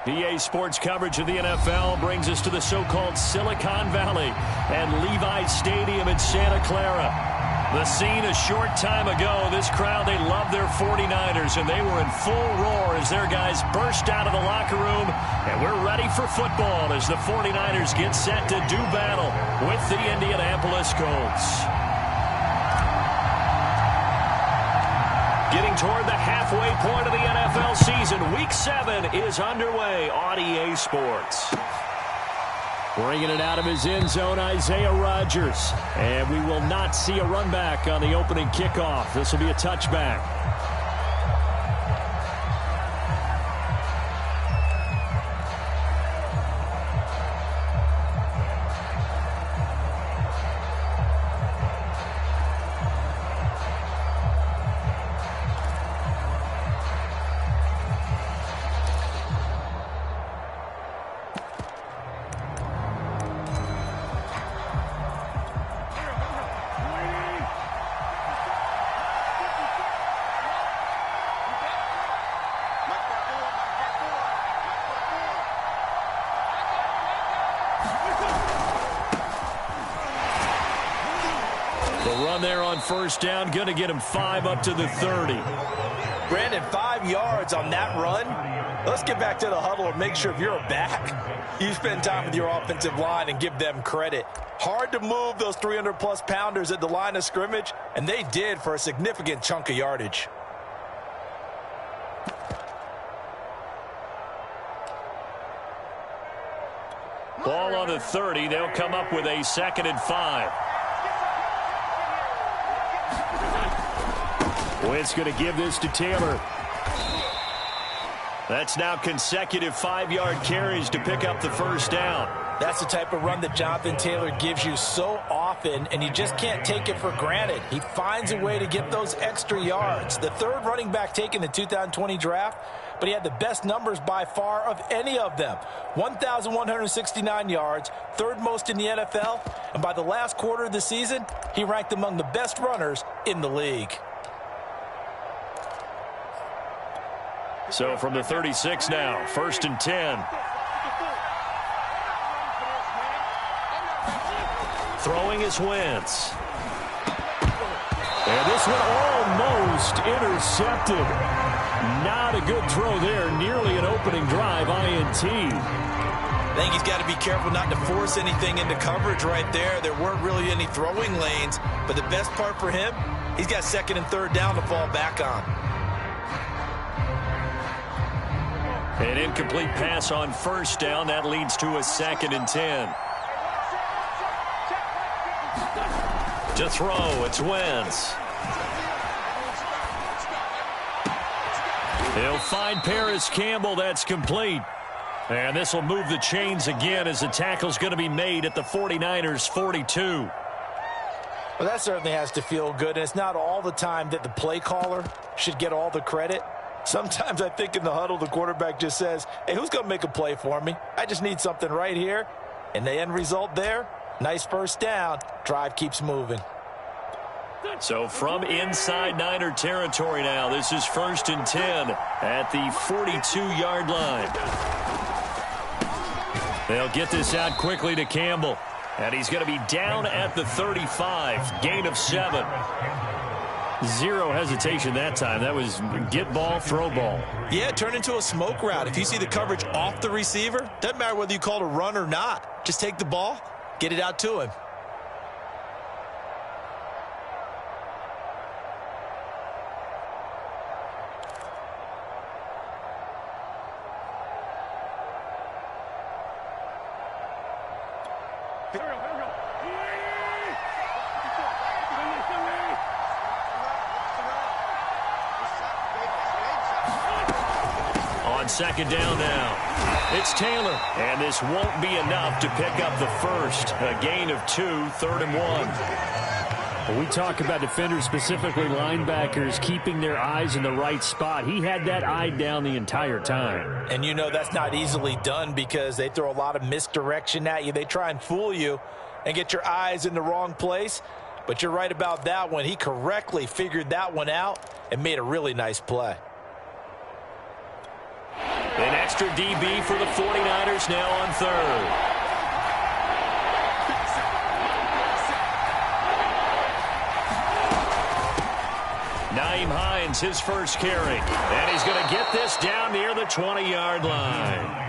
EA Sports coverage of the NFL brings us to the so-called Silicon Valley and Levi's Stadium in Santa Clara. The scene a short time ago, this crowd, they love their 49ers, and they were in full roar as their guys burst out of the locker room, and we're ready for football as the 49ers get set to do battle with the Indianapolis Colts. Getting toward the halfway point of the NFL season, Week 7 is underway on EA Sports. Bringing it out of his end zone, Isaiah Rodgers. And we will not see a run back on the opening kickoff. This will be a touchback. There on first down, going to get him 5 up to the 30. Brandon, 5 yards on that run. Let's get back to the huddle and make sure if you're a back, you spend time with your offensive line and give them credit. Hard to move those 300-plus pounders at the line of scrimmage, and they did for a significant chunk of yardage. Ball on the 30. They'll come up with a 2nd and 5. Wentz going to give this to Taylor. That's now consecutive 5-yard carries to pick up the first down. That's the type of run that Jonathan Taylor gives you so often, and you just can't take it for granted. He finds a way to get those extra yards. The third running back taken in the 2020 draft, but he had the best numbers by far of any of them. 1,169 yards, third most in the NFL, and by the last quarter of the season, he ranked among the best runners in the league. So from the 36 now, 1st and 10. Throwing is Wentz. And this one almost intercepted. Not a good throw there. Nearly an opening drive INT. I think he's got to be careful not to force anything into coverage right there. There weren't really any throwing lanes. But the best part for him, he's got 2nd and 3rd down to fall back on. An incomplete pass on first down. That leads to a 2nd and 10. To throw, it's Wentz. He'll find Paris Campbell. That's complete. And this will move the chains again as the tackle's going to be made at the 49ers' 42. Well, that certainly has to feel good. And it's not all the time that the play caller should get all the credit. Sometimes I think in the huddle, the quarterback just says, hey, who's going to make a play for me? I just need something right here. And the end result there, nice first down. Drive keeps moving. So from inside Niner territory now, this is 1st and 10 at the 42-yard line. They'll get this out quickly to Campbell. And he's going to be down at the 35. Gain of 7. Zero hesitation that time. That was get ball, throw ball. Yeah, turn into a smoke route. If you see the coverage off the receiver, doesn't matter whether you call it a run or not. Just take the ball, get it out to him. On 2nd down now, it's Taylor, and this won't be enough to pick up the first. A gain of 2, 3rd and 1. When we talk about defenders, specifically linebackers, keeping their eyes in the right spot, he had that eye down the entire time. And you know that's not easily done because they throw a lot of misdirection at you. They try and fool you and get your eyes in the wrong place. But you're right about that one. He correctly figured that one out and made a really nice play. An extra DB for the 49ers now on third. Nyheim Hines, his first carry. And he's going to get this down near the 20-yard line.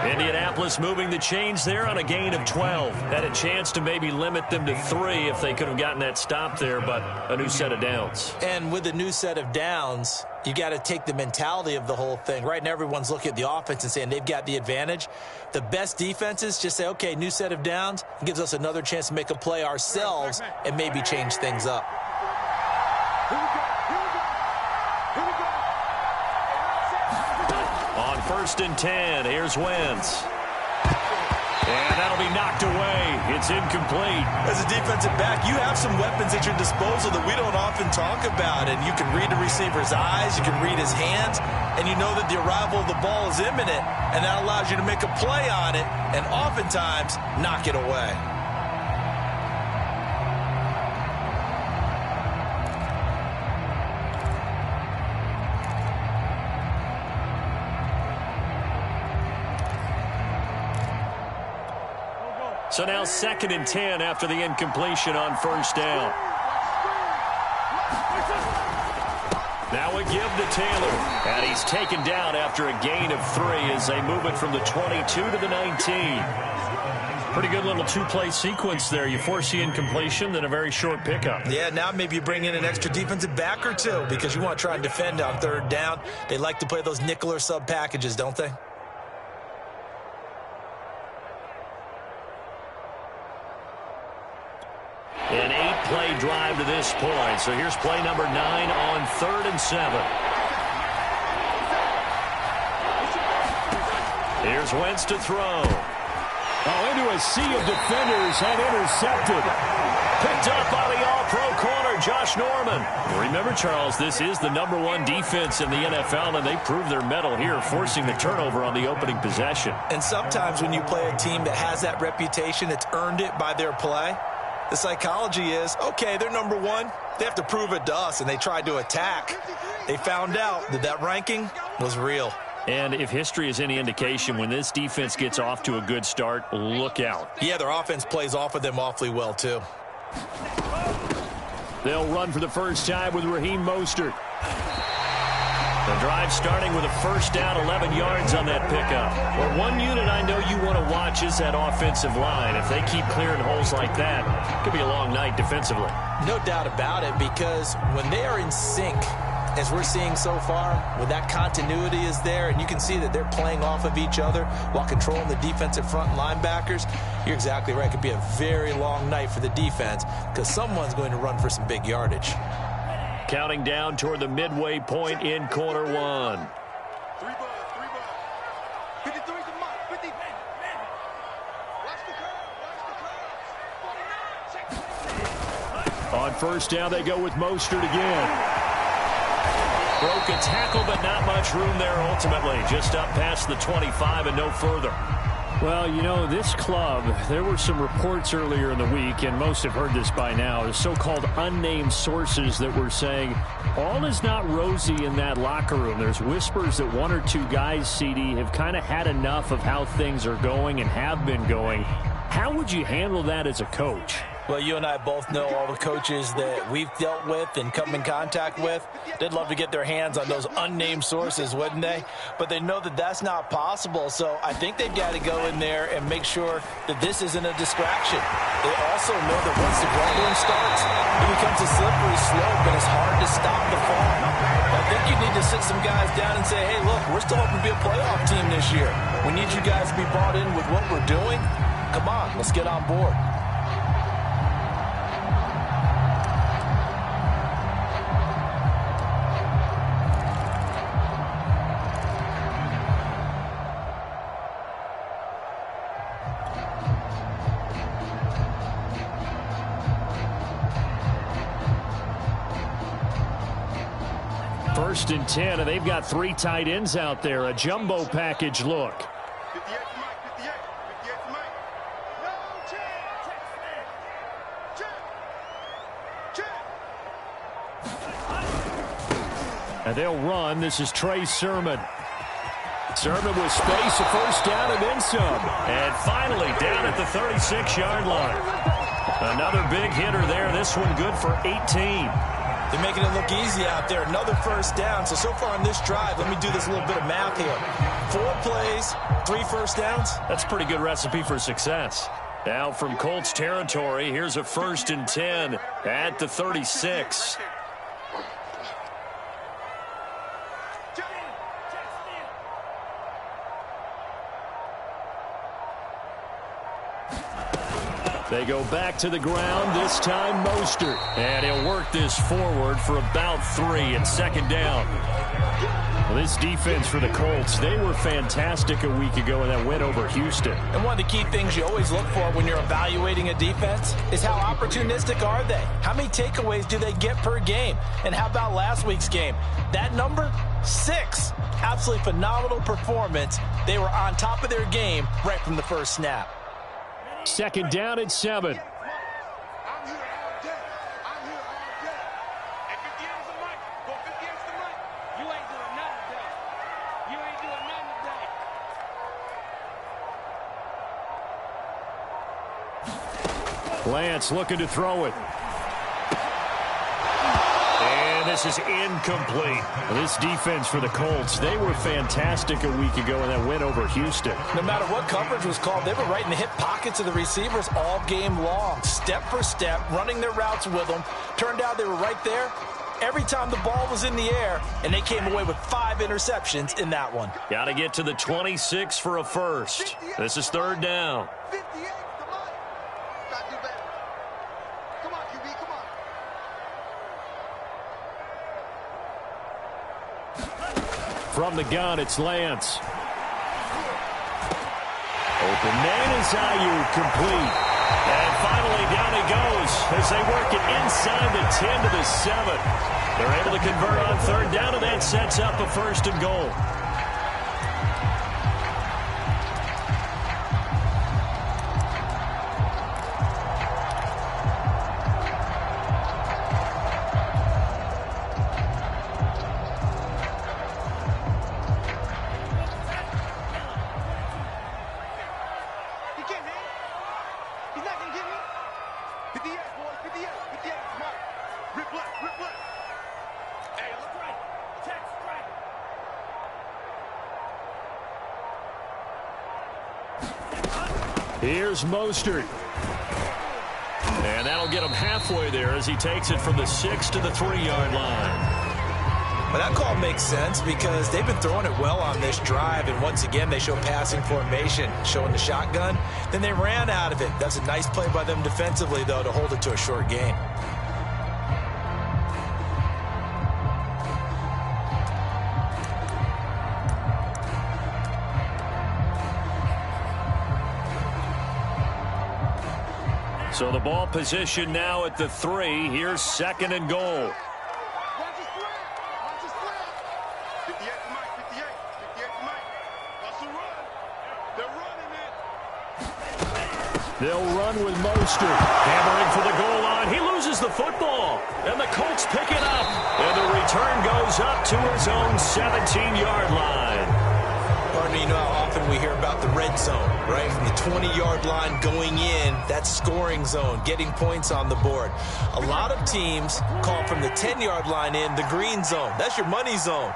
Indianapolis moving the chains there on a gain of 12. Had a chance to maybe limit them to 3 if they could have gotten that stop there, but a new set of downs. And with a new set of downs, you got to take the mentality of the whole thing. Right now, everyone's looking at the offense and saying they've got the advantage. The best defenses just say, okay, new set of downs. It gives us another chance to make a play ourselves and maybe change things up. On 1st and 10, here's Wentz. And that'll be knocked away. It's incomplete. As a defensive back, you have some weapons at your disposal that we don't often talk about. And you can read the receiver's eyes, you can read his hands, and you know that the arrival of the ball is imminent, and that allows you to make a play on it and oftentimes knock it away. So now 2nd and 10 after the incompletion on 1st down. Now a give to Taylor. And he's taken down after a gain of 3 as they move it from the 22 to the 19. Pretty good little two-play sequence there. You force the incompletion, then a very short pickup. Yeah, now maybe you bring in an extra defensive back or two because you want to try and defend on 3rd down. They like to play those nickel or sub packages, don't they? An 8-play drive to this point. So here's play number 9 on 3rd and 7. Here's Wentz to throw. Oh, into a sea of defenders and intercepted. Picked up by the all-pro corner, Josh Norman. Remember, Charles, this is the #1 defense in the NFL, and they proved their mettle here, forcing the turnover on the opening possession. And sometimes when you play a team that has that reputation, it's earned it by their play. The psychology is, okay, they're #1. They have to prove it to us, and they tried to attack. They found out that that ranking was real. And if history is any indication, when this defense gets off to a good start, look out. Yeah, their offense plays off of them awfully well, too. They'll run for the first time with Raheem Mostert. The drive starting with a 1st down, 11 yards on that pickup. Well, one unit I know you want to watch is that offensive line. If they keep clearing holes like that, it could be a long night defensively. No doubt about it, because when they are in sync, as we're seeing so far, when that continuity is there, and you can see that they're playing off of each other while controlling the defensive front linebackers, you're exactly right. It could be a very long night for the defense because someone's going to run for some big yardage. Counting down toward the midway point in quarter 1. 3 balls. 53's a mark. 50. Watch the curve. On 1st down, they go with Mostert again. Broke a tackle, but not much room there ultimately. Just up past the 25 and no further. Well, you know, this club, there were some reports earlier in the week, and most have heard this by now, the so-called unnamed sources that were saying all is not rosy in that locker room. There's whispers that 1 or 2 guys, CD, have kind of had enough of how things are going and have been going. How would you handle that as a coach? Well, you and I both know all the coaches that we've dealt with and come in contact with. They'd love to get their hands on those unnamed sources, wouldn't they? But they know that that's not possible, so I think they've got to go in there and make sure that this isn't a distraction. They also know that once the grumbling starts, it becomes a slippery slope, and it's hard to stop the fall. I think you need to sit some guys down and say, hey, look, we're still hoping to be a playoff team this year. We need you guys to be bought in with what we're doing. Come on, let's get on board. First and 10, and they've got 3 tight ends out there. A jumbo package look. 58 to Mike. 58 to Mike. No chance. And they'll run. This is Trey Sermon. Serving with space, a first down and then some. And finally down at the 36-yard line. Another big hitter there. This one good for 18. They're making it look easy out there. Another first down. So far on this drive, let me do this little bit of math here. 4 plays, 3 first downs. That's a pretty good recipe for success. Now from Colts territory, here's a 1st and 10 at the 36. They go back to the ground, this time Mostert. And he'll work this forward for about 3 and 2nd down. Well, this defense for the Colts, they were fantastic a week ago in that win over Houston. And one of the key things you always look for when you're evaluating a defense is how opportunistic are they? How many takeaways do they get per game? And how about last week's game? That number, 6. Absolutely phenomenal performance. They were on top of their game right from the first snap. 2nd down and 7. I'm here all day. I'm here all day. And 50 years of Mike. Go 50 years to Mike. You ain't doing nothing today. You ain't doing nothing today. Lance looking to throw it. And this is incomplete. This defense for the Colts, they were fantastic a week ago in that win over Houston. No matter what coverage was called, they were right in the hip pockets of the receivers all game long, step for step, running their routes with them. Turned out they were right there every time the ball was in the air, and they came away with 5 interceptions in that one. Got to get to the 26 for a first. This is 3rd down. 58 to Mike. Got to do better. Come on, QB, come on. From the gun, it's Lance. Open man is Ayuk, complete. And finally down he goes as they work it inside the 10 to the 7. They're able to convert on 3rd down, and that sets up a 1st and goal. He can't hit. He's not going to get me. 58, boys. 58. 58 to Mike. Rip left. Rip left. Hey, look right. Check straight. Here's Mostert. And that'll get him halfway there as he takes it from the 6 to the 3-yard line. But that call makes sense because they've been throwing it well on this drive, and once again they show passing formation, showing the shotgun. Then they ran out of it. That's a nice play by them defensively, though, to hold it to a short gain. So the ball position now at the 3. Here's 2nd and goal. Watch his spread. Watch his spread. 58 to Mike. 58. 58 to Mike. Hustle run. They're running it. They'll run with Mostert. Hammering for the goal line. He loses the football. And the Colts pick it up. And the return goes up to his own 17-yard line. Partner, you know how often we hear about the red zone, right? From the 20-yard line going in, that's scoring zone, getting points on the board. A lot of teams call from the 10-yard line in the green zone. That's your money zone.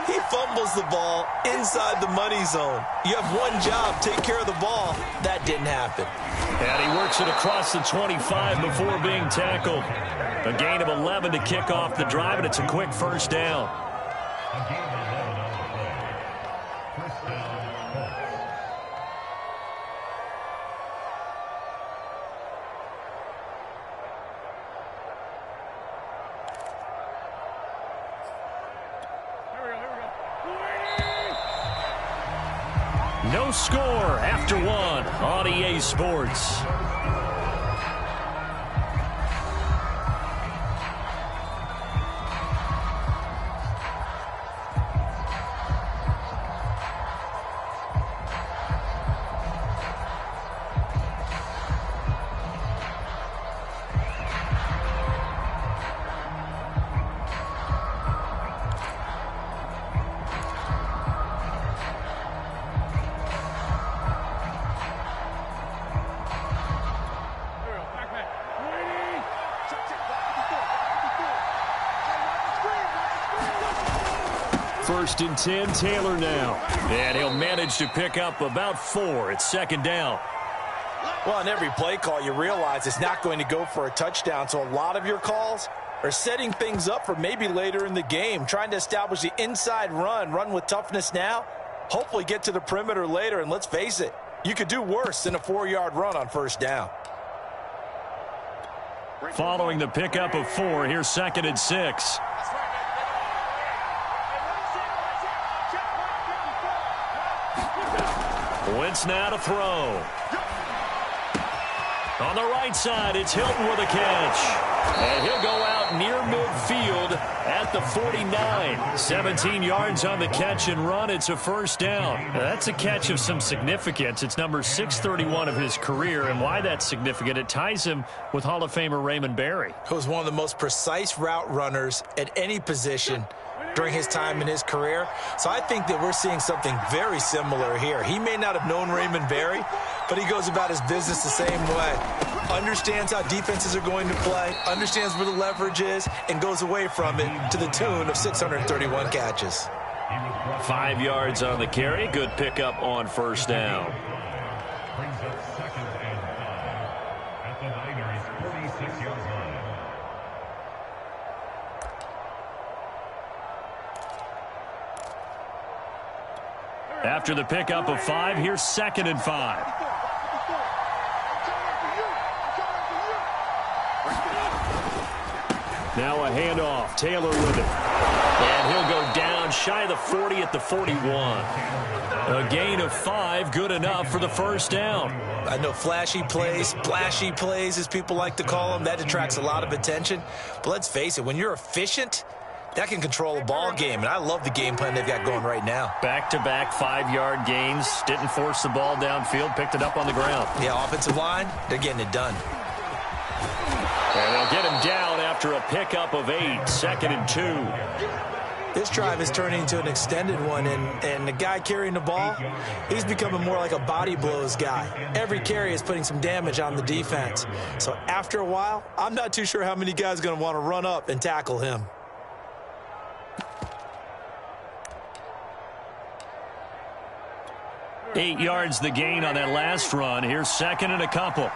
He fumbles the ball inside the money zone. You have one job, take care of the ball. That didn't happen. And he works it across the 25 before being tackled. A gain of 11 to kick off the drive, and it's a quick 1st down. No score after 1 on EA Sports. first and 10. Taylor now. And he'll manage to pick up about 4. It's second down. Well, on every play call, you realize it's not going to go for a touchdown. So a lot of your calls are setting things up for maybe later in the game, trying to establish the inside run with toughness now, hopefully get to the perimeter later. And let's face it, you could do worse than a 4-yard run on first down. Following the pickup of 4, here's second and 6. Wentz now to throw. On the right side, it's Hilton with a catch. And he'll go out near midfield at the 49. 17 yards on the catch and run. It's a first down. Now, that's a catch of some significance. It's number 631 of his career. And why that's significant, it ties him with Hall of Famer Raymond Berry. He was one of the most precise route runners at any position during his time in his career. So I think that we're seeing something very similar here. He may not have known Raymond Berry, but he goes about his business the same way. Understands how defenses are going to play, understands where the leverage is, and goes away from it to the tune of 631 catches. 5 yards on the carry. Good pickup on first down. Brings up second and 5 at the Niners' 46-yard line. After the pickup of 5, here's second and 5. Now a handoff. Taylor with it. And he'll go down shy of the 40 at the 41. A gain of 5, good enough for the first down. I know flashy plays, splashy plays, as people like to call them, that attracts a lot of attention. But let's face it, when you're efficient, that can control a ball game, and I love the game plan they've got going right now. Back-to-back 5-yard gains. Didn't force the ball downfield. Picked it up on the ground. Yeah, offensive line, they're getting it done. And they'll get him down after a pickup of 8. Second and 2. This drive is turning into an extended one, and the guy carrying the ball, he's becoming more like a body blows guy. Every carry is putting some damage on the defense. So after a while, I'm not too sure how many guys are going to want to run up and tackle him. Eight yards the gain on that last run. Here's second and a couple.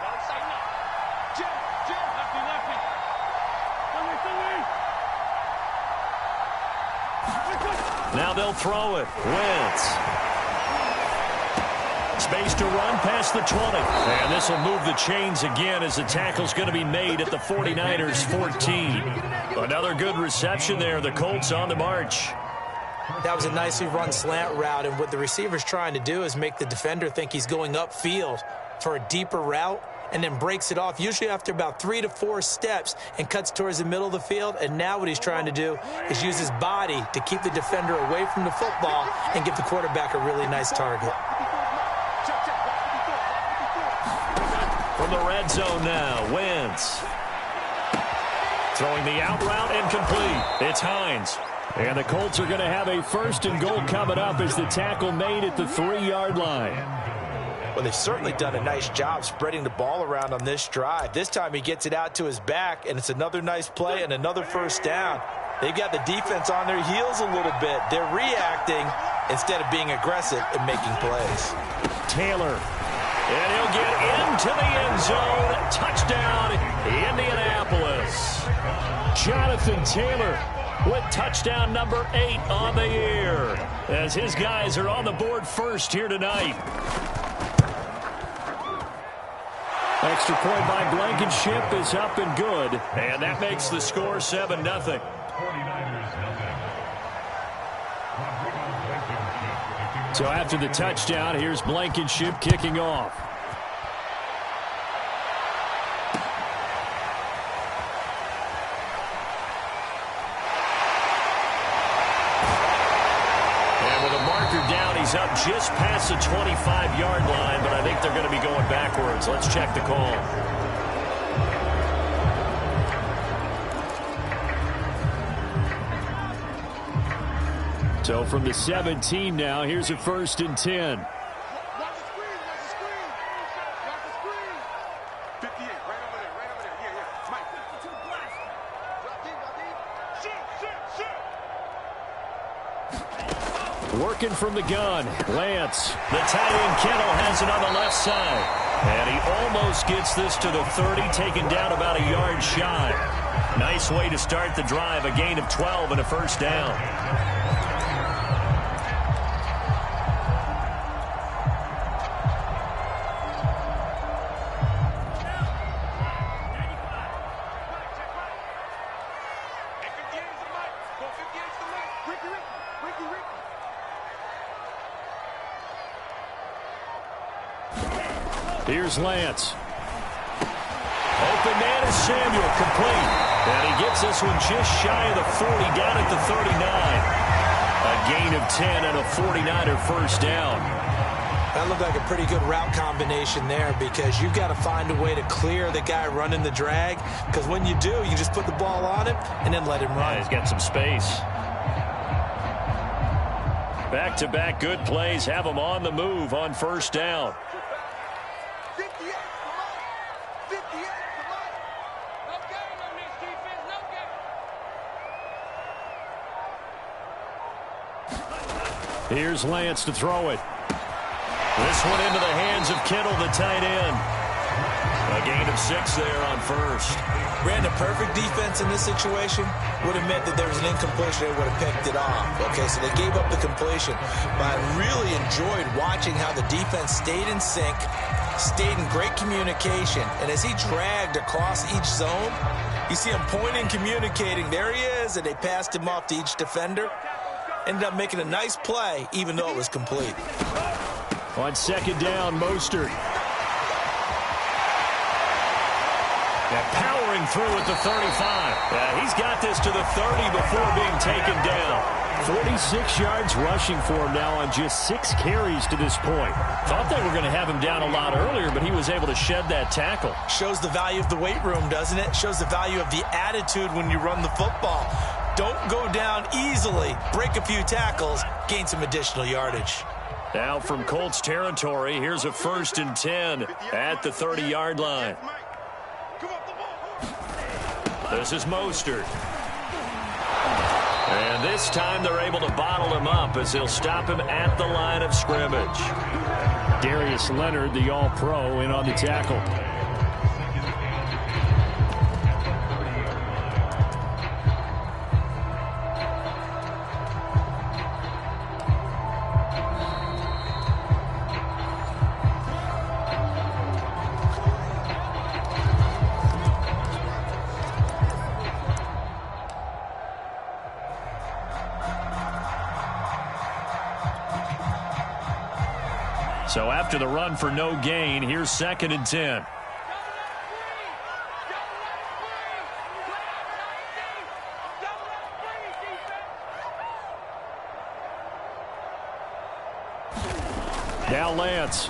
Now they'll throw it. Wentz. Space to run past the 20. And this will move the chains again as the tackle's going to be made at the 49ers' 14. Another good reception there. The Colts on the march. That was a nicely run slant route, and what the receiver's trying to do is make the defender think he's going upfield for a deeper route and then breaks it off, usually after about 3 to 4 steps, and cuts towards the middle of the field. And now what he's trying to do is use his body to keep the defender away from the football and give the quarterback a really nice target. From the red zone now, Wentz. Throwing the out route and complete. It's Hines. And the Colts are going to have a first and goal coming up as the tackle made at the 3-yard line. Well, they've certainly done a nice job spreading the ball around on this drive. This time he gets it out to his back, and it's another nice play and another first down. They've got the defense on their heels a little bit. They're reacting instead of being aggressive and making plays. Taylor. And he'll get into the end zone. Touchdown, Indianapolis. Jonathan Taylor with touchdown number 8 on the year, as his guys are on the board first here tonight. Extra point by Blankenship is up and good. And that makes the score 7-0. 49ers nothing. So after the touchdown, here's Blankenship kicking off. Down, he's up just past the 25-yard line, but I think they're going to be going backwards. Let's check the call. So from the 17 now, here's a first and 10. Watch the screen, watch the screen. Watch the screen. 58, right over there, right over there. Yeah. Mike, 52 blast. Drop deep. Shoot. Working from the gun, Lance. The tight end Kittle has it on the left side. And he almost gets this to the 30, taken down about a yard shy. Nice way to start the drive, a gain of 12 and a first down. Here's Lance. Open man is Samuel, complete. And he gets this one just shy of the 40, down at the 39. A gain of 10 and a 49er first down. That looked like a pretty good route combination there, because you've got to find a way to clear the guy running the drag, because when you do, you just put the ball on him and then let him run. Yeah, he's got some space. Back-to-back good plays have him on the move on first down. 58, come on. 58, come on. No game on this defense, no game. Here's Lance to throw it. This one into the hands of Kittle, the tight end. A gain of 6 there on first. Ran a perfect defense in this situation. Would have meant that there was an incompletion. They would have picked it off. Okay, so they gave up the completion. But I really enjoyed watching how the defense stayed in sync, stayed in great communication. And as he dragged across each zone, you see him pointing, communicating. There he is, and they passed him off to each defender. Ended up making a nice play, even though it was complete. On second down, Mostert. Powering through at the 35. He's got this to the 30 before being taken down. 46 yards rushing for him now on just 6 carries to this point. Thought they were going to have him down a lot earlier, but he was able to shed that tackle. Shows the value of the weight room, doesn't it? Shows the value of the attitude when you run the football. Don't go down easily. Break a few tackles. Gain some additional yardage. Now from Colts territory, here's a 1st and 10 at the 30-yard line. This is Mostert. And this time they're able to bottle him up as they'll stop him at the line of scrimmage. Darius Leonard, the All-Pro, in on the tackle. So after the run for no gain, here's 2nd and 10. Now Lance.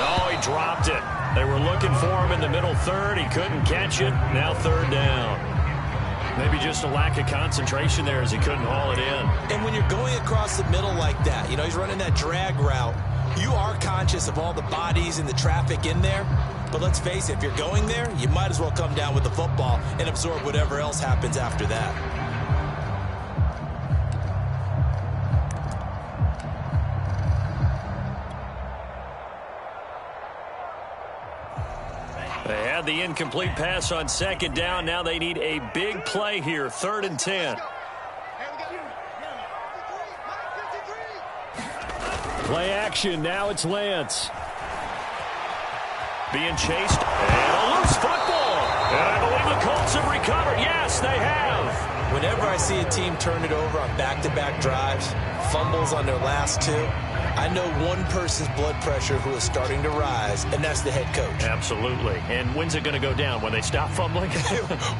Oh, he dropped it. They were looking for him in the middle third. He couldn't catch it. Now 3rd down. Maybe just a lack of concentration there as he couldn't haul it in. And when you're going across the middle like that, you know, he's running that drag route, you are conscious of all the bodies and the traffic in there. But let's face it, if you're going there, you might as well come down with the football and absorb whatever else happens after that. They had the incomplete pass on 2nd down. Now they need a big play here. 3rd and 10. Play action. Now it's Lance. Being chased. And a loose football. And I believe the Colts have recovered. Yes, they have. Whenever I see a team turn it over on back-to-back drives, fumbles on their last 2, I know one person's blood pressure who is starting to rise, and that's the head coach. Absolutely. And when's it going to go down? When they stop fumbling?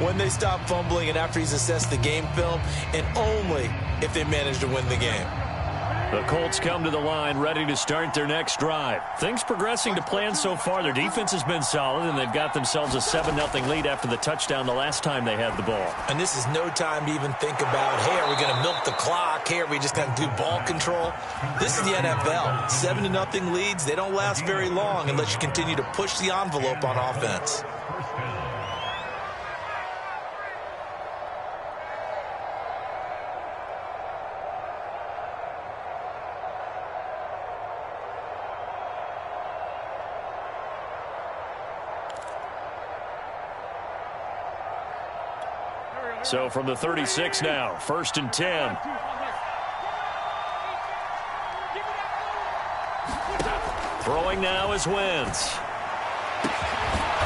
When they stop fumbling and after he's assessed the game film, and only if they manage to win the game. The Colts come to the line ready to start their next drive. Things progressing to plan so far. Their defense has been solid, and they've got themselves a 7-0 lead after the touchdown the last time they had the ball. And this is no time to even think about, hey, are we going to milk the clock? Hey, are we just going to do ball control? This is the NFL. 7-0 leads, they don't last very long unless you continue to push the envelope on offense. So from the 36 now, 1st and 10. Throwing now is Wentz.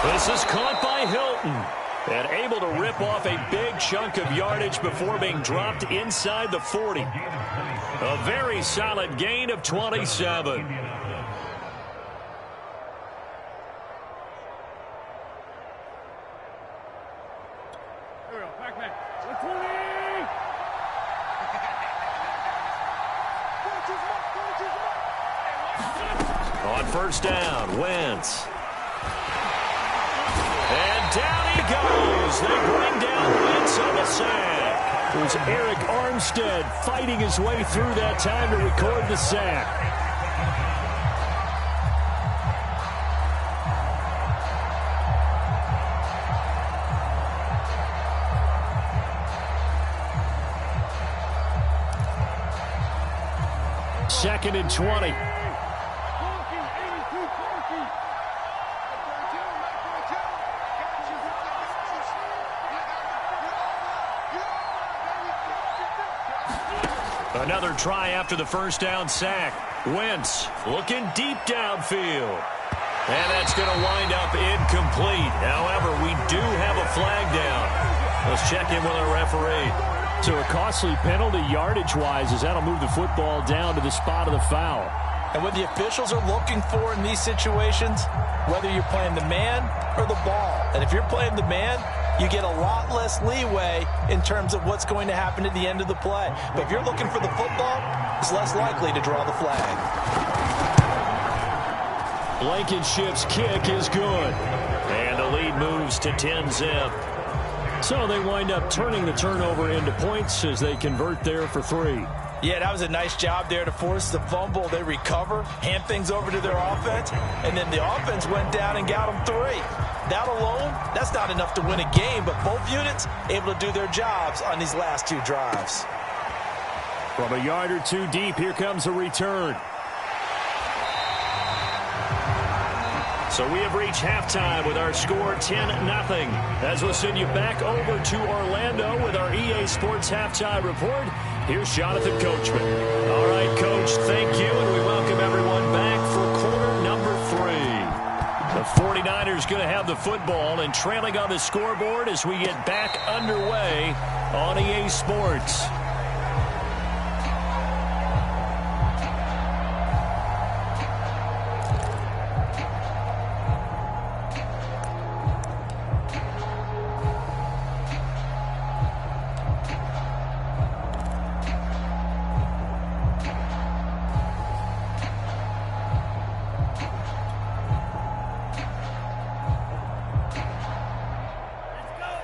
This is caught by Hilton. And able to rip off a big chunk of yardage before being dropped inside the 40. A very solid gain of 27. On 1st down, Wentz. And down he goes. They bring down Wentz on the sack. It was Eric Armstead fighting his way through that time to record the sack. Second and 20. Another try after the 1st down sack. Wentz looking deep downfield. And that's going to wind up incomplete. However, we do have a flag down. Let's check in with our referee. So a costly penalty yardage-wise as that'll move the football down to the spot of the foul. And what the officials are looking for in these situations, whether you're playing the man or the ball. And if you're playing the man, you get a lot less leeway in terms of what's going to happen at the end of the play. But if you're looking for the football, it's less likely to draw the flag. Blankenship's kick is good. And the lead moves to 10-zip. So they wind up turning the turnover into points as they convert there for 3. Yeah, that was a nice job there to force the fumble. They recover, hand things over to their offense, and then the offense went down and got them 3. That alone, that's not enough to win a game, but both units able to do their jobs on these last 2 drives. From a yard or 2 deep, here comes a return. So we have reached halftime with our score 10-0. As we'll send you back over to Orlando with our EA Sports Halftime Report, here's Jonathan Coachman. All right, Coach, thank you, and we welcome everyone back for quarter number 3. The 49ers going to have the football and trailing on the scoreboard as we get back underway on EA Sports.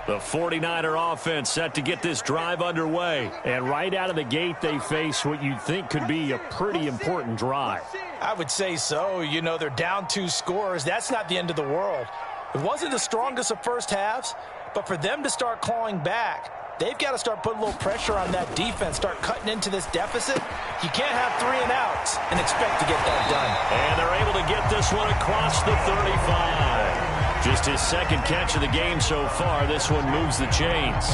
The 49er offense set to get this drive underway. And right out of the gate, they face what you'd think could be a pretty important drive. I would say so. You know, they're down 2 scores. That's not the end of the world. It wasn't the strongest of first halves, but for them to start clawing back, they've got to start putting a little pressure on that defense, start cutting into this deficit. You can't have 3 and outs and expect to get that done. And they're able to get this one across the 35. Just his 2nd catch of the game so far. This one moves the chains.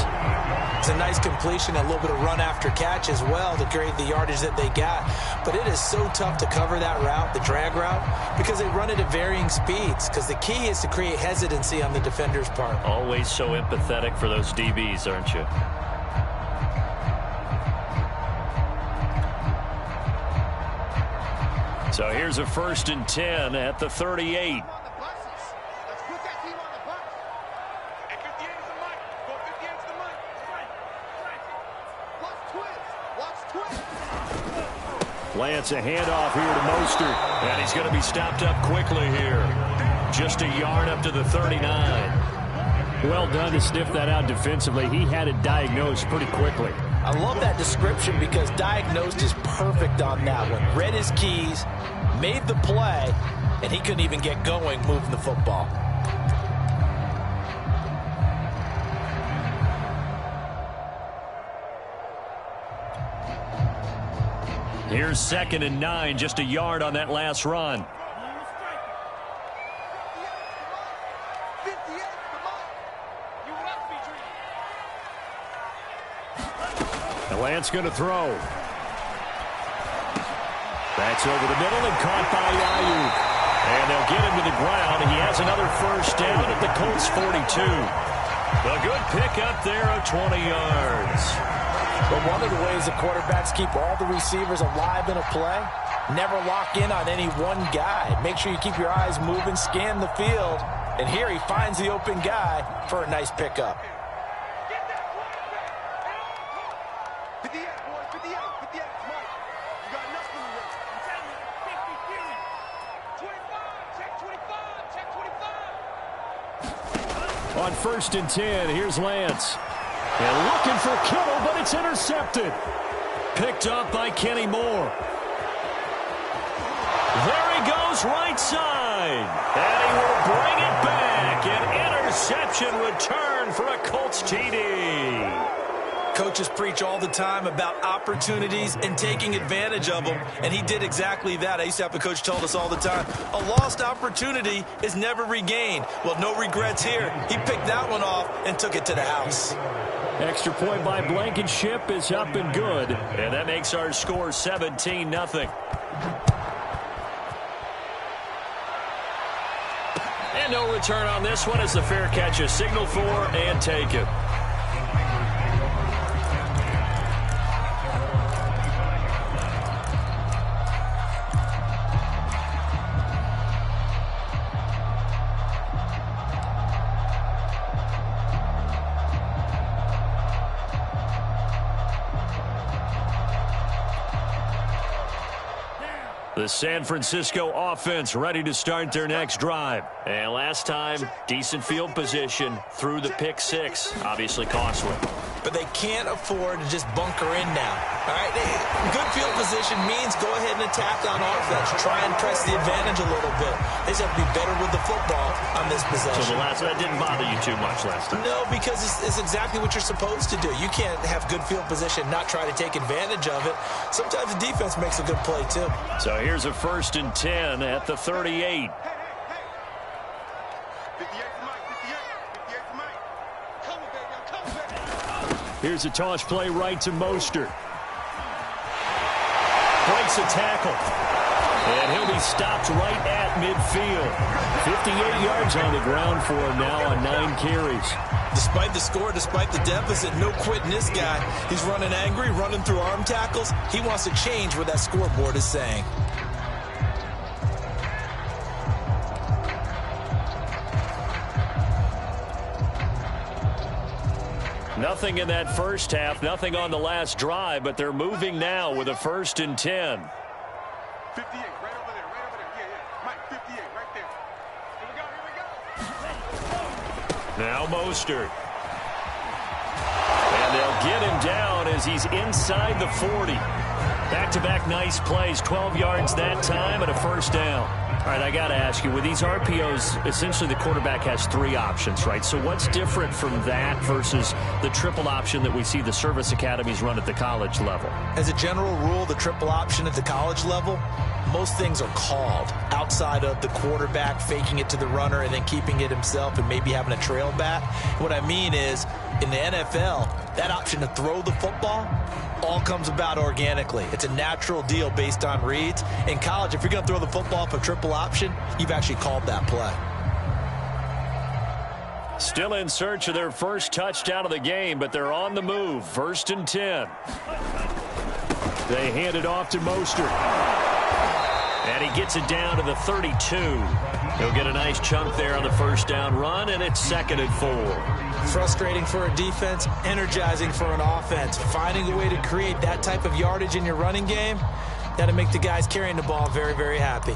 It's a nice completion, a little bit of run after catch as well to create the yardage that they got. But it is so tough to cover that route, the drag route, because they run it at varying speeds. Because the key is to create hesitancy on the defender's part. Always so empathetic for those DBs, aren't you? So here's a 1st and 10 at the 38. Lance, a handoff here to Mostert. And he's going to be stopped up quickly here. Just a yard up to the 39. Well done to sniff that out defensively. He had it diagnosed pretty quickly. I love that description because diagnosed is perfect on that one. Read his keys, made the play, and he couldn't even get going moving the football. Here's 2nd and 9, just a yard on that last run. And Lance going to throw. That's over the middle and caught by Ayuk. And they'll get him to the ground. He has another first down at the Colts 42. A good pickup there of 20 yards. But one of the ways the quarterbacks keep all the receivers alive in a play, never lock in on any one guy. Make sure you keep your eyes moving, scan the field. And here he finds the open guy for a nice pickup. On 1st and 10, here's Lance. And looking for Kittle, but it's intercepted. Picked up by Kenny Moore. There he goes, right side. And he will bring it back. An interception return for a Colts TD. Coaches preach all the time about opportunities and taking advantage of them, and he did exactly that. I used to have a coach told us all the time, a lost opportunity is never regained. Well, no regrets here. He picked that one off and took it to the house. Extra point by Blankenship is up and good. And that makes our score 17-0. And no return on this one as the fair catch is signaled for and taken. The San Francisco offense ready to start their next drive. And last time, decent field position through the pick six. Obviously costly. But they can't afford to just bunker in now. All right, good field position means go ahead and attack on offense. Try and press the advantage a little bit. They just have to be better with the football on this possession. So that didn't bother you too much last time? No, because it's exactly what you're supposed to do. You can't have good field position, not try to take advantage of it. Sometimes the defense makes a good play, too. So here's a 1st and 10 at the 38. Here's a toss play right to Mostert. Breaks a tackle. And he'll be stopped right at midfield. 58 yards on the ground for him now on 9 carries. Despite the score, despite the deficit, no quitting this guy. He's running angry, running through arm tackles. He wants to change what that scoreboard is saying. Nothing in that first half, nothing on the last drive, but they're moving now with a 1st and 10. 58, right over there, yeah. Mike, 58, right there. Here we go. Now Mostert. And they'll get him down as he's inside the 40. Back-to-back nice plays, 12 yards that time and a 1st down. All right, I got to ask you, with these RPOs, essentially the quarterback has 3 options, right? So what's different from that versus the triple option that we see the service academies run at the college level? As a general rule, the triple option at the college level, most things are called outside of the quarterback faking it to the runner and then keeping it himself and maybe having a trail back. What I mean is, in the NFL, that option to throw the football all comes about organically. It's a natural deal based on reads. In college, if you're going to throw the football for triple option, you've actually called that play. Still in search of their first touchdown of the game, but they're on the move. 1st and 10. They hand it off to Mostert. And he gets it down to the 32. He'll get a nice chunk there on the 1st down run, and it's 2nd and 4. Frustrating for a defense, energizing for an offense. Finding a way to create that type of yardage in your running game, got to make the guys carrying the ball very, very happy.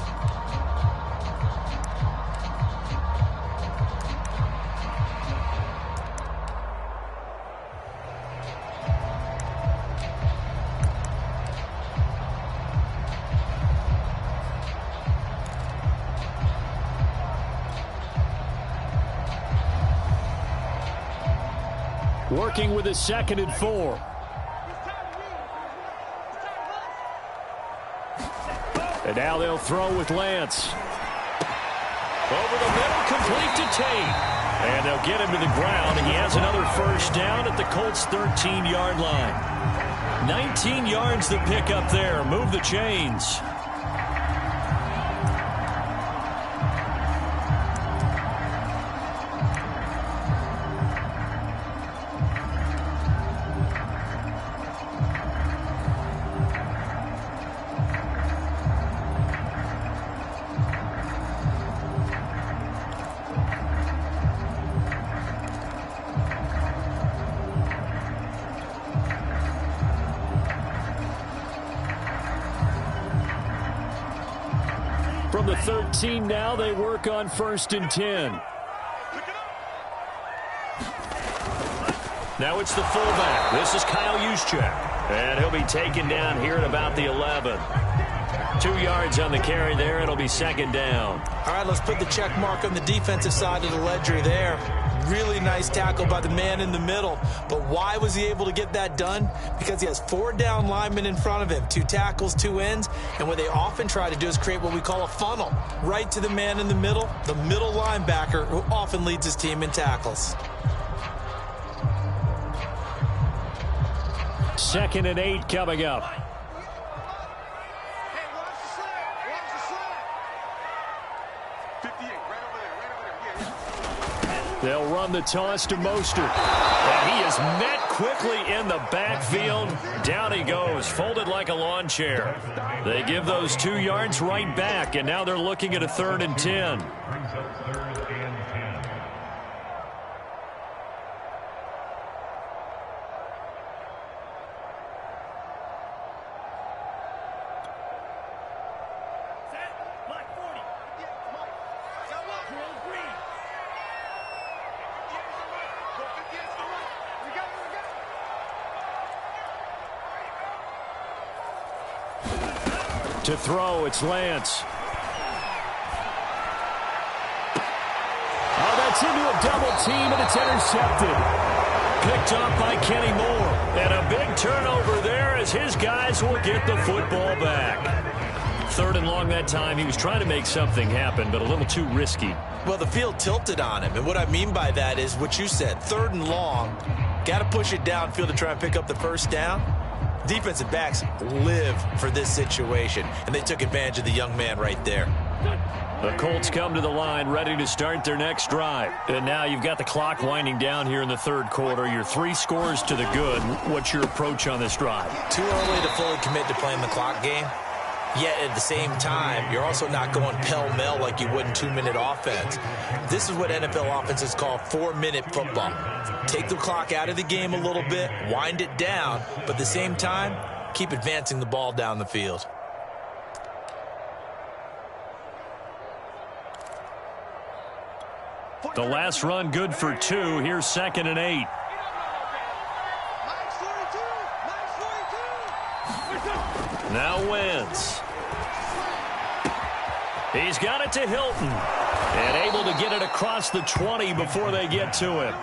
Working with a 2nd and 4. And now they'll throw with Lance. Over the middle, complete to Tate. And they'll get him to the ground. He has another first down at the Colts' 13-yard line. 19 yards to pick up there. Move the chains. From the 13 now, they work on 1st and 10. Now it's the fullback. This is Kyle Juszczyk. And he'll be taken down here at about the 11. 2 yards on the carry there. It'll be 2nd down. All right, let's put the check mark on the defensive side of the ledger there. Really nice tackle by the man in the middle. But why was he able to get that done? Because he has 4 down linemen in front of him, 2 tackles, 2 ends. And what they often try to do is create what we call a funnel. Right to the man in the middle linebacker, who often leads his team in tackles. 2nd and 8 coming up. Hey, watch the slide. Watch the slide. 58, right over there. Yeah. They'll run the toss to Mostert. And he is met quickly in the backfield. Down he goes, folded like a lawn chair. They give those 2 yards right back, and now they're looking at a 3rd and 10. Brings up 3rd and 10. Black 40. Yeah, Mike. Got one. Drill green. 50 is the right. We got it. To throw, it's Lance. Oh, that's into a double team, and it's intercepted. Picked up by Kenny Moore. And a big turnover there as his guys will get the football back. 3rd and long that time. He was trying to make something happen, but a little too risky. Well, the field tilted on him. And what I mean by that is what you said. 3rd and long. Got to push it downfield to try and pick up the first down. Defensive backs live for this situation, and they took advantage of the young man right there. The Colts come to the line ready to start their next drive. And now you've got the clock winding down here in the 3rd quarter. You're 3 scores to the good. What's your approach on this drive? Too early to fully commit to playing the clock game. Yet at the same time, you're also not going pell-mell like you would in 2-minute offense. This is what NFL offenses call 4-minute football. Take the clock out of the game a little bit, wind it down, but at the same time, keep advancing the ball down the field. The last run good for 2. Here's 2nd and 8. Mike's 42. Mike's 42. Now Wentz. He's got it to Hilton. And able to get it across the 20 before they get to him.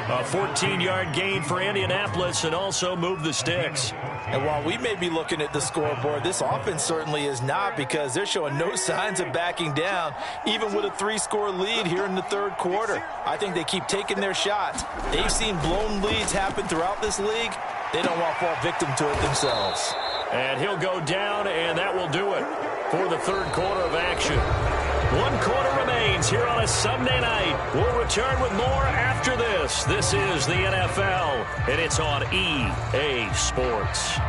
A 14-yard gain for Indianapolis and also move the sticks. And while we may be looking at the scoreboard, this offense certainly is not, because they're showing no signs of backing down, even with a 3-score lead here in the 3rd quarter. I think they keep taking their shots. They've seen blown leads happen throughout this league. They don't want to fall victim to it themselves. And he'll go down, and that will do it for the 3rd quarter of action. 1 quarter remains here on a Sunday night. We'll return with more after this. This is the NFL, and it's on EA Sports.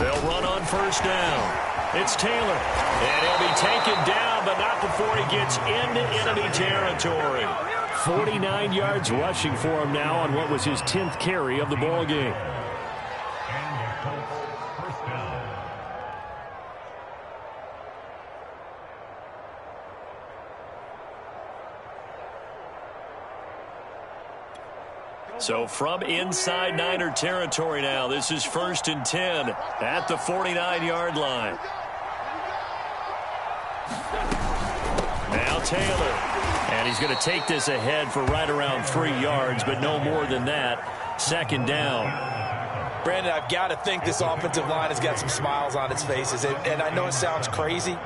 They'll run on 1st down. It's Taylor, and he'll be taken down, but not before he gets into enemy territory. 49 yards rushing for him now on what was his 10th carry of the ball game. And the Colts, 1st down. So from inside Niner territory now, this is 1st and 10 at the 49-yard line. Now Taylor. And he's going to take this ahead for right around 3 yards, but no more than that. 2nd down. Brandon, I've got to think this offensive line has got some smiles on its faces. And I know it sounds crazy,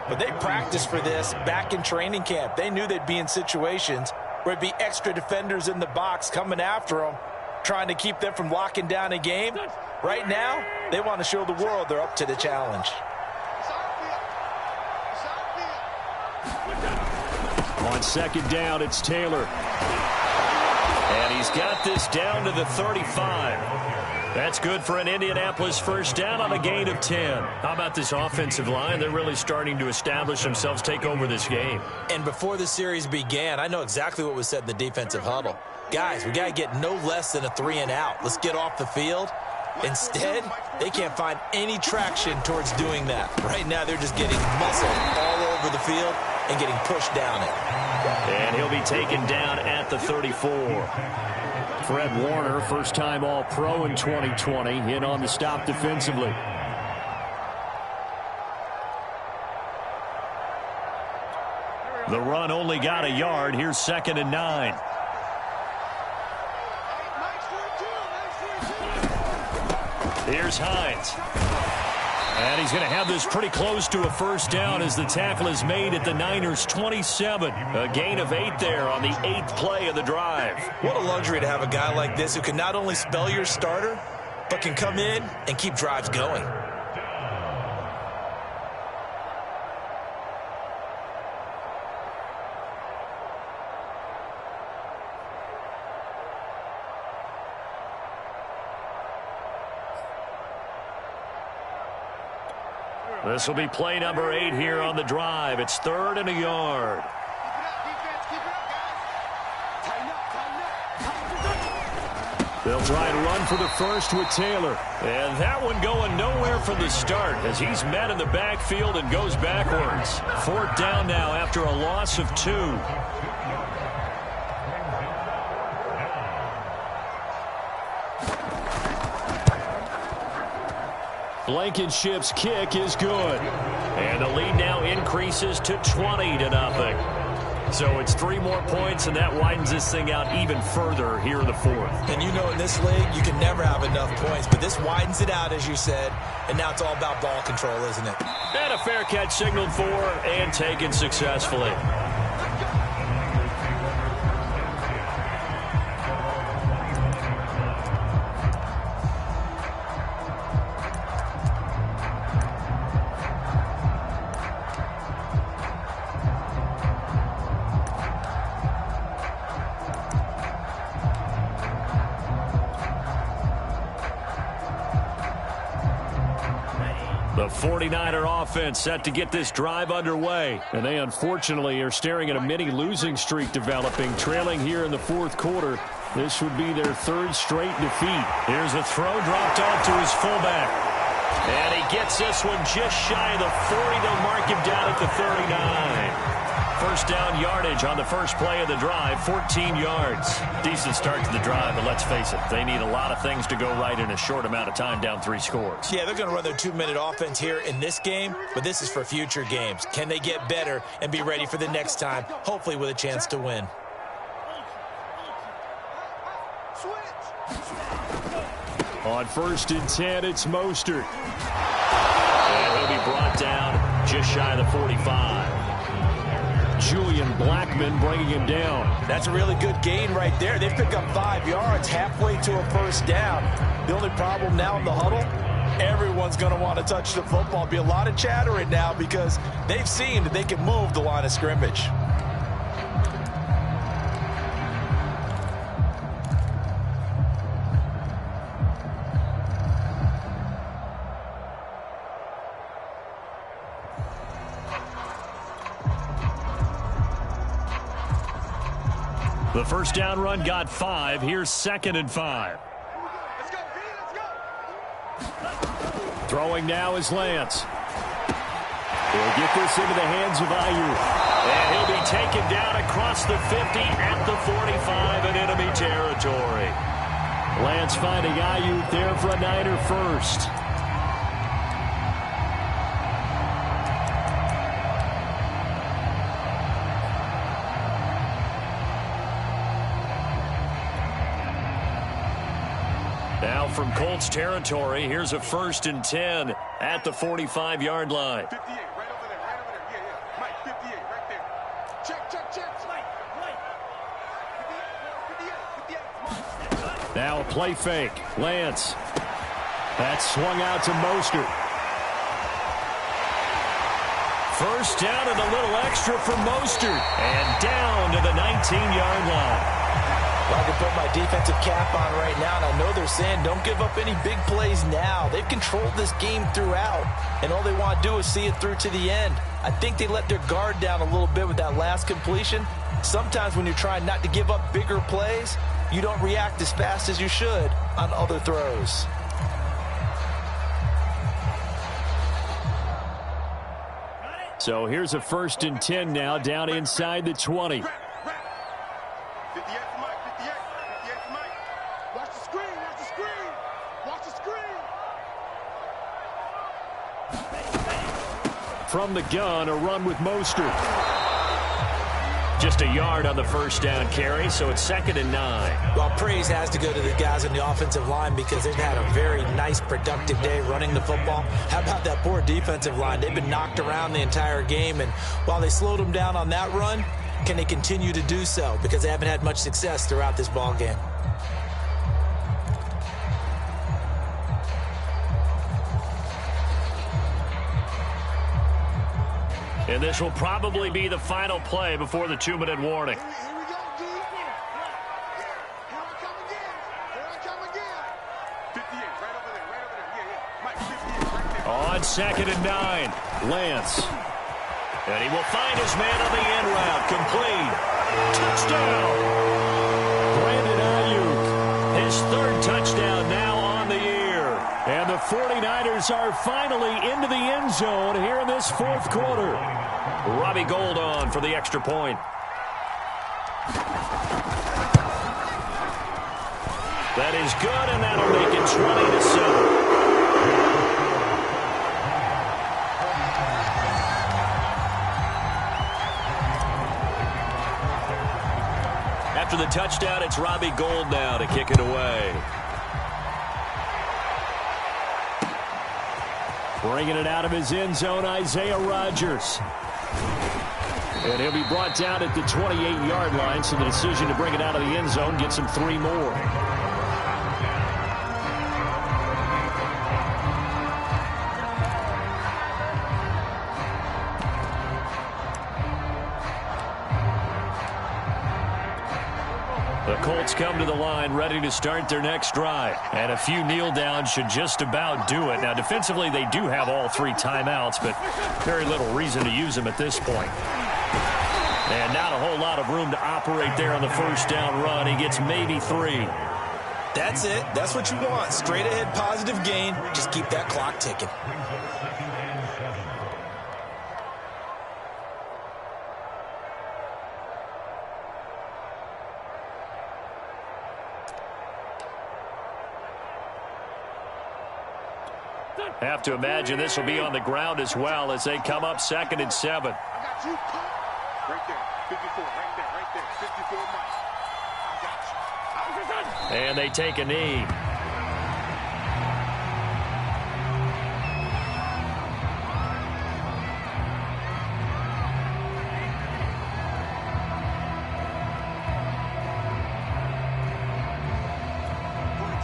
but they practiced for this back in training camp. They knew they'd be in situations where it'd be extra defenders in the box coming after them, trying to keep them from locking down a game. Right now, they want to show the world they're up to the challenge. On second down, it's Taylor. And he's got this down to the 35. That's good for an Indianapolis first down on a gain of 10. How about this offensive line? They're really starting to establish themselves, take over this game. And before the series began, I know exactly what was said in the defensive huddle. Guys, we got to get no less than a 3-and-out. Let's get off the field. Instead, they can't find any traction towards doing that. Right now, they're just getting muscled all over the field and getting pushed down it. And he'll be taken down at the 34. Fred Warner, first-time All-Pro in 2020, in on the stop defensively. The run only got a yard. Here's 2nd and 9. Here's Hines. And he's going to have this pretty close to a first down as the tackle is made at the Niners' 27. A gain of 8 there on the 8th play of the drive. What a luxury to have a guy like this who can not only spell your starter, but can come in and keep drives going. This will be play number 8 here on the drive. It's 3rd and a yard. They'll try and run for the first with Taylor. And that one going nowhere from the start as he's met in the backfield and goes backwards. 4th down now after a loss of 2. Blankenship's kick is good. And the lead now increases to 20-0. So it's 3 more points, and that widens this thing out even further here in the 4th. And you know in this league, you can never have enough points, but this widens it out, as you said, and now it's all about ball control, isn't it? And a fair catch signaled for and taken successfully. The 49er offense set to get this drive underway. And they unfortunately are staring at a mini losing streak developing, trailing here in the 4th quarter. This would be their 3rd straight defeat. Here's a throw dropped off to his fullback. And he gets this one just shy of the 40. They'll mark him down at the 39. First down yardage on the first play of the drive, 14 yards. Decent start to the drive, but let's face it, they need a lot of things to go right in a short amount of time, down 3 scores. Yeah, they're going to run their 2-minute offense here in this game, but this is for future games. Can they get better and be ready for the next time, hopefully with a chance to win? On 1st and 10, it's Mostert. And he'll be brought down just shy of the 45. Julian Blackmon bringing him down. That's a really good gain right there. They pick up 5 yards halfway to a first down. The only problem now in the huddle, everyone's going to want to touch the football. Be a lot of chattering now because they've seen that they can move the line of scrimmage. The first down run got 5. Here's 2nd and 5. Let's go, let's go. Throwing now is Lance. He'll get this into the hands of Aiyuk. And he'll be taken down across the 50 at the 45 in enemy territory. Lance finding Aiyuk there for a Niner first. Now from Colts territory, here's a 1st and 10 at the 45-yard line. 58, right over there, yeah. Mike, 58, right there. Check. Mike. 58. Now a play fake. Lance. That's swung out to Mostert. First down and a little extra for Mostert. And down to the 19-yard line. Well, I can put my defensive cap on right now, and I know they're saying don't give up any big plays now. They've controlled this game throughout, and all they want to do is see it through to the end. I think they let their guard down a little bit with that last completion. Sometimes when you're trying not to give up bigger plays, you don't react as fast as you should on other throws. So here's a 1st and 10 now down inside the 20. 58 to Mike, 58 to Mike. Watch the screen. Watch the screen. From the gun, a run with Mostert. Just a yard on the first down carry, so it's 2nd and 9. Well, praise has to go to the guys on the offensive line because they've had a very nice, productive day running the football. How about that poor defensive line? They've been knocked around the entire game, and while they slowed them down on that run, can they continue to do so? Because they haven't had much success throughout this ball game. And this will probably be the final play before the 2-minute warning. Here we go, D. Here I come again. 58, right over there. Yeah. Mike, 58, right there. On 2nd and 9, Lance. And he will find his man on the end route. Complete. Touchdown. Brandon Ayuk. His 3rd touchdown now on the year. And the 49ers are finally into the end zone here in this 4th quarter. Robbie Gould on for the extra point. That is good, and that'll make it 20-7. After the touchdown, it's Robbie Gould now to kick it away. Bringing it out of his end zone, Isaiah Rodgers. And he'll be brought down at the 28-yard line, so the decision to bring it out of the end zone gets him 3 more. The Colts come to the line ready to start their next drive. And a few kneel downs should just about do it. Now, defensively, they do have all 3 timeouts, but very little reason to use them at this point. And not a whole lot of room to operate there on the first down run. He gets maybe 3. That's it. That's what you want. Straight ahead positive gain. Just keep that clock ticking. Have to imagine this will be on the ground as well as they come up 2nd and 7. I got you. Right there. 54, right there. 54 Mike. I got you. And they take a knee.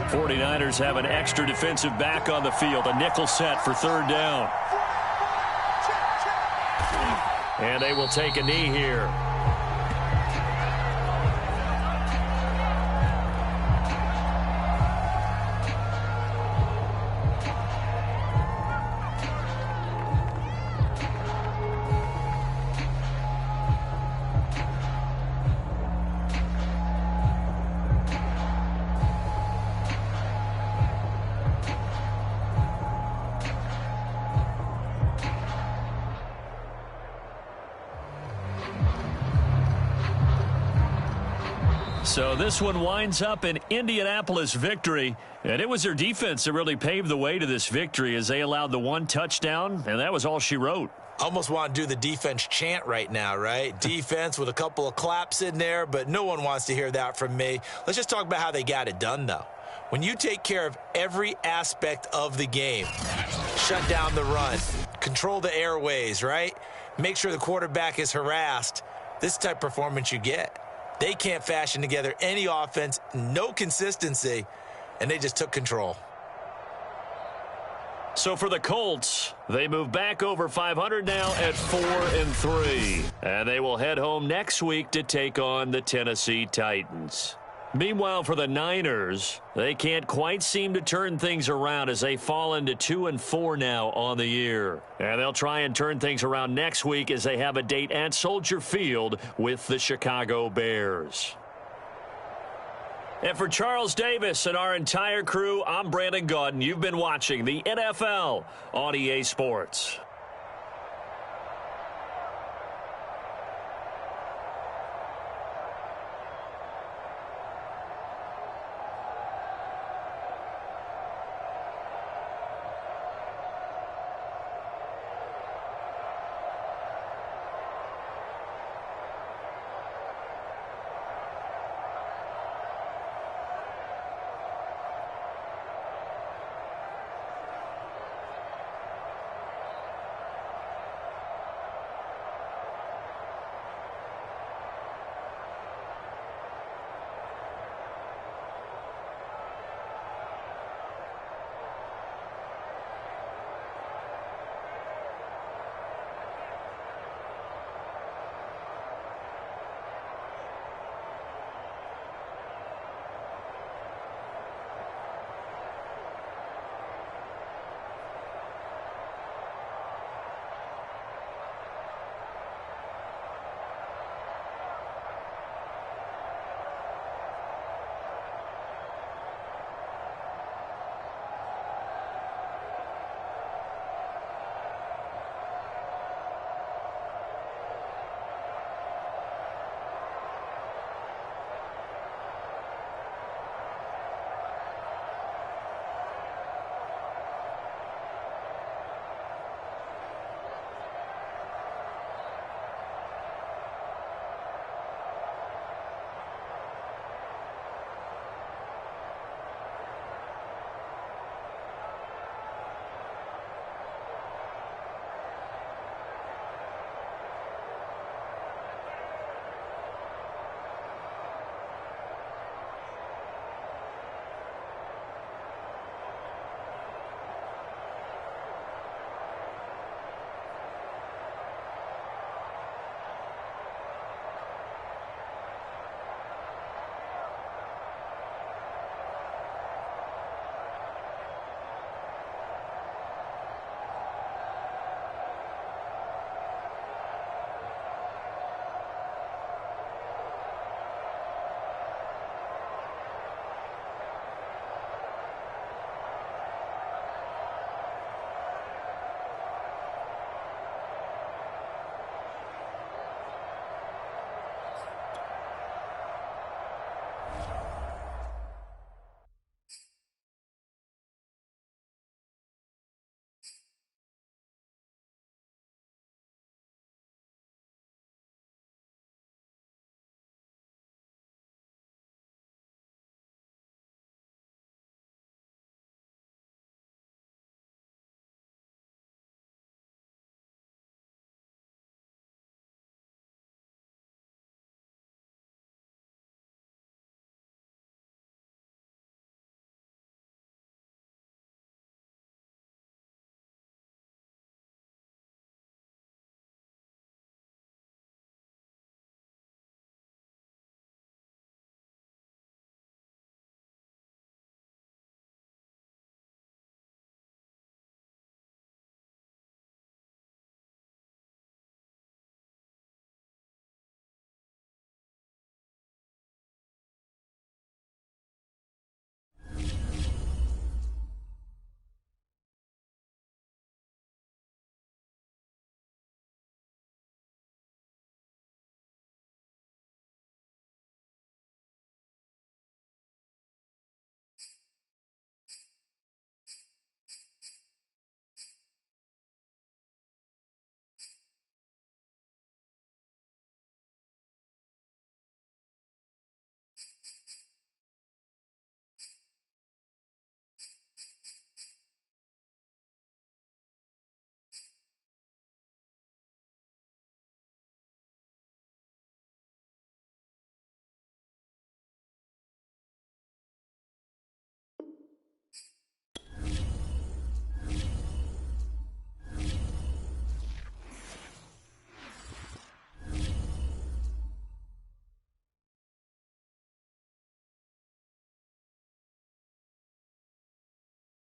'49ers have an extra defensive back on the field. A nickel set for 3rd down. And they will take a knee here. So this one winds up an Indianapolis victory, and it was their defense that really paved the way to this victory as they allowed the 1 touchdown, and that was all she wrote. Almost want to do the defense chant right now, right? Defense with a couple of claps in there, but no one wants to hear that from me. Let's just talk about how they got it done, though. When you take care of every aspect of the game, shut down the run, control the airways, right? Make sure the quarterback is harassed. This type of performance you get. They can't fashion together any offense, no consistency, and they just took control. So for the Colts, they move back over 500 now at 4-3. And they will head home next week to take on the Tennessee Titans. Meanwhile, for the Niners, they can't quite seem to turn things around as they fall into 2-4 now on the year. And they'll try and turn things around next week as they have a date at Soldier Field with the Chicago Bears. And for Charles Davis and our entire crew, I'm Brandon Gaudin. You've been watching the NFL on EA Sports.